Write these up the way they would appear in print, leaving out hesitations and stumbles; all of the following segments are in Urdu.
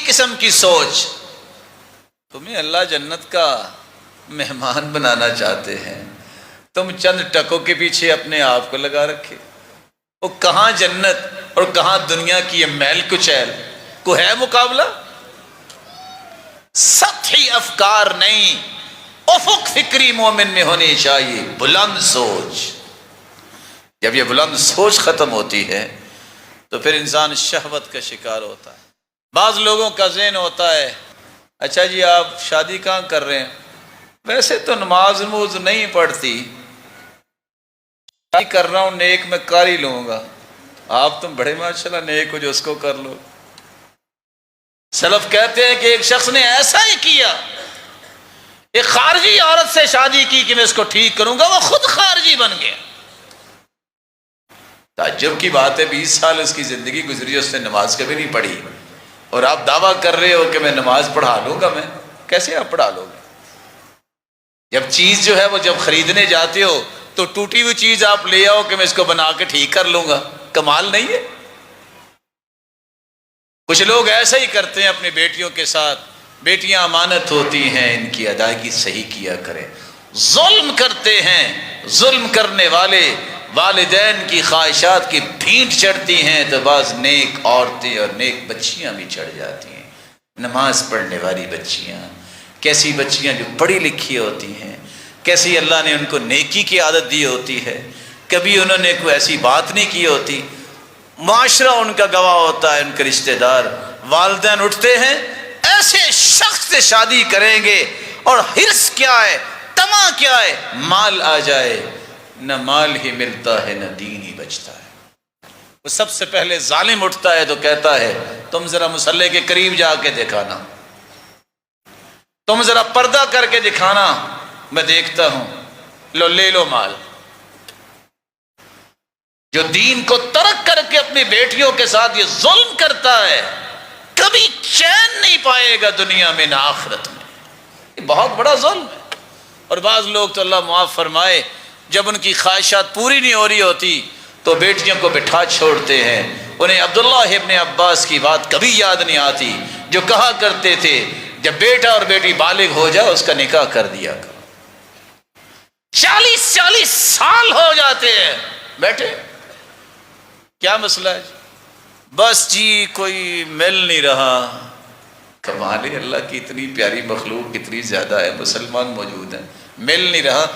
قسم کی سوچ. تمہیں اللہ جنت کا مہمان بنانا چاہتے ہیں، تم چند ٹکوں کے پیچھے اپنے آپ کو لگا رکھے. وہ کہاں جنت اور کہاں دنیا کی یہ میل کچیل کو ہے مقابلہ. سطحی افکار نہیں، افق فکری مومن میں ہونی چاہیے، بلند سوچ. جب یہ بلند سوچ ختم ہوتی ہے تو پھر انسان شہوت کا شکار ہوتا ہے. بعض لوگوں کا ذہن ہوتا ہے اچھا جی آپ شادی کہاں کر رہے ہیں؟ ویسے تو نماز نموز نہیں پڑھتی، شادی کر رہا ہوں نیک میں کر ہی لوں گا. آپ تم بڑے ماشاءاللہ نیک ہو جو اس کو کر لو. سلف کہتے ہیں کہ ایک شخص نے ایسا ہی کیا، ایک خارجی عورت سے شادی کی کہ میں اس کو ٹھیک کروں گا، وہ خود خارجی بن گیا. تعجب کی بات ہے 20 سال اس کی زندگی گزری، اس نے نماز کبھی نہیں پڑھی، اور آپ دعویٰ کر رہے ہو کہ میں نماز پڑھا لوں گا. میں کیسے آپ پڑھا لو گے؟ جب چیز جو ہے وہ جب خریدنے جاتے ہو تو ٹوٹی ہوئی چیز آپ لے آؤ کہ میں اس کو بنا کے ٹھیک کر لوں گا. کمال نہیں ہے؟ کچھ لوگ ایسا ہی کرتے ہیں اپنی بیٹیوں کے ساتھ. بیٹیاں امانت ہوتی ہیں، ان کی ادائیگی صحیح کیا کریں. ظلم کرتے ہیں، ظلم کرنے والے والدین کی خواہشات کی بھینٹ چڑھتی ہیں تو بعض نیک عورتیں اور نیک بچیاں بھی چڑھ جاتی ہیں. نماز پڑھنے والی بچیاں، کیسی بچیاں جو پڑھی لکھی ہوتی ہیں، کیسی اللہ نے ان کو نیکی کی عادت دی ہوتی ہے، کبھی انہوں نے کوئی ایسی بات نہیں کی ہوتی، معاشرہ ان کا گواہ ہوتا ہے، ان کے رشتہ دار والدین اٹھتے ہیں ایسے شخص سے شادی کریں گے، اور حرص کیا ہے، طمع کیا ہے، مال آ جائے. نہ مال ہی ملتا ہے نہ دین ہی بچتا ہے. وہ سب سے پہلے ظالم اٹھتا ہے تو کہتا ہے تم ذرا مصلی کے قریب جا کے دکھانا، تم ذرا پردہ کر کے دکھانا، میں دیکھتا ہوں، لو لے لو مال. جو دین کو ترک کر کے اپنی بیٹیوں کے ساتھ یہ ظلم کرتا ہے کبھی چین نہیں پائے گا دنیا میں نہ آخرت میں. یہ بہت بڑا ظلم ہے. اور بعض لوگ تو اللہ معاف فرمائے جب ان کی خواہشات پوری نہیں ہو رہی ہوتی تو بیٹیوں کو بٹھا چھوڑتے ہیں. انہیں عبداللہ ابن عباس کی بات کبھی یاد نہیں آتی جو کہا کرتے تھے جب بیٹا اور بیٹی بالغ ہو جائے اس کا نکاح کر دیا کرو. 40 سال ہو جاتے ہیں بیٹے، کیا مسئلہ ہے جی؟ بس جی کوئی مل نہیں رہا. کمال ہے اللہ کی، اتنی پیاری مخلوق اتنی زیادہ ہے، مسلمان موجود ہیں، مل نہیں رہا.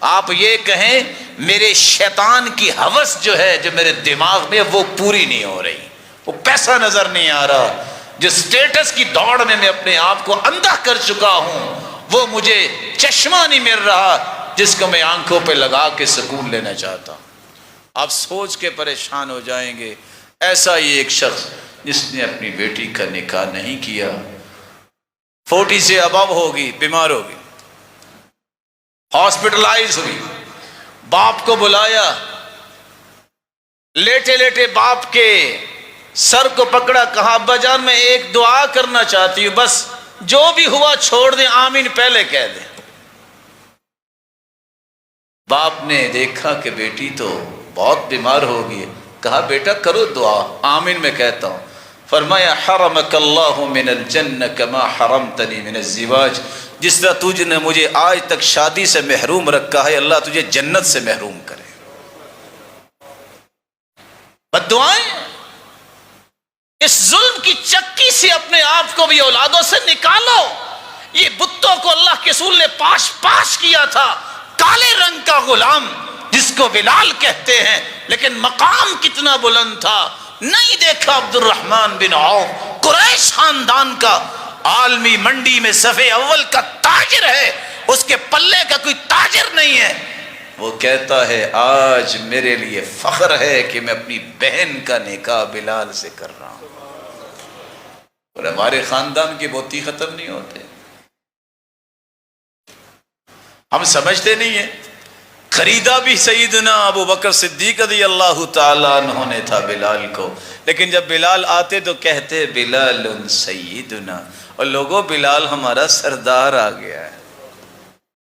آپ یہ کہیں میرے شیطان کی ہوس جو ہے جو میرے دماغ میں وہ پوری نہیں ہو رہی، وہ پیسہ نظر نہیں آ رہا، جو سٹیٹس کی دوڑ میں اپنے آپ کو اندھا کر چکا ہوں وہ مجھے چشمہ نہیں مل رہا جس کو میں آنکھوں پہ لگا کے سکون لینا چاہتا ہوں. آپ سوچ کے پریشان ہو جائیں گے. ایسا ہی ایک شخص جس نے اپنی بیٹی کا نکاح نہیں کیا، 40 سے ابو ہوگی، بیمار ہوگی، ہاسپٹلائز ہوئی، باپ کو بلایا، لیٹے لیٹے باپ کے سر کو پکڑا، کہا ابا جان میں ایک دعا کرنا چاہتی ہوں، بس جو بھی ہوا چھوڑ دیں، آمین پہلے کہہ دیں. باپ نے دیکھا کہ بیٹی تو بہت بیمار ہوگی، کہا بیٹا کرو دعا، آمین میں کہتا ہوں. فرمایا حرمک اللہ من الجنہ کما حرمتنی من الزواج، جس طرح تجھ نے مجھے آج تک شادی سے محروم رکھا ہے اللہ تجھے جنت سے محروم کرے. بد دعائیں. اس ظلم کی چکی سے اپنے آپ کو بھی اولادوں سے نکالو. یہ بتوں کو اللہ کے رسول نے پاش پاش کیا تھا، کالے رنگ کا غلام جس کو بلال کہتے ہیں، لیکن مقام کتنا بلند تھا. نہیں دیکھا عبد الرحمن بن عوف قریش خاندان کا عالمی منڈی میں صفے اول کا تاجر ہے، اس کے پلے کا کوئی تاجر نہیں ہے. وہ کہتا ہے آج میرے لیے فخر ہے کہ میں اپنی بہن کا نکاح بلال سے کر رہا ہوں. اور ہمارے خاندان کے موتی ختم نہیں ہوتے. ہم سمجھتے نہیں ہیں خریدا بھی سیدنا ابو بکر صدیق رضی اللہ تعالیٰ عنہ نے تھا بلال کو، لیکن جب بلال آتے تو کہتے بلال سیدنا، اور لوگوں بلال ہمارا سردار آ گیا ہے.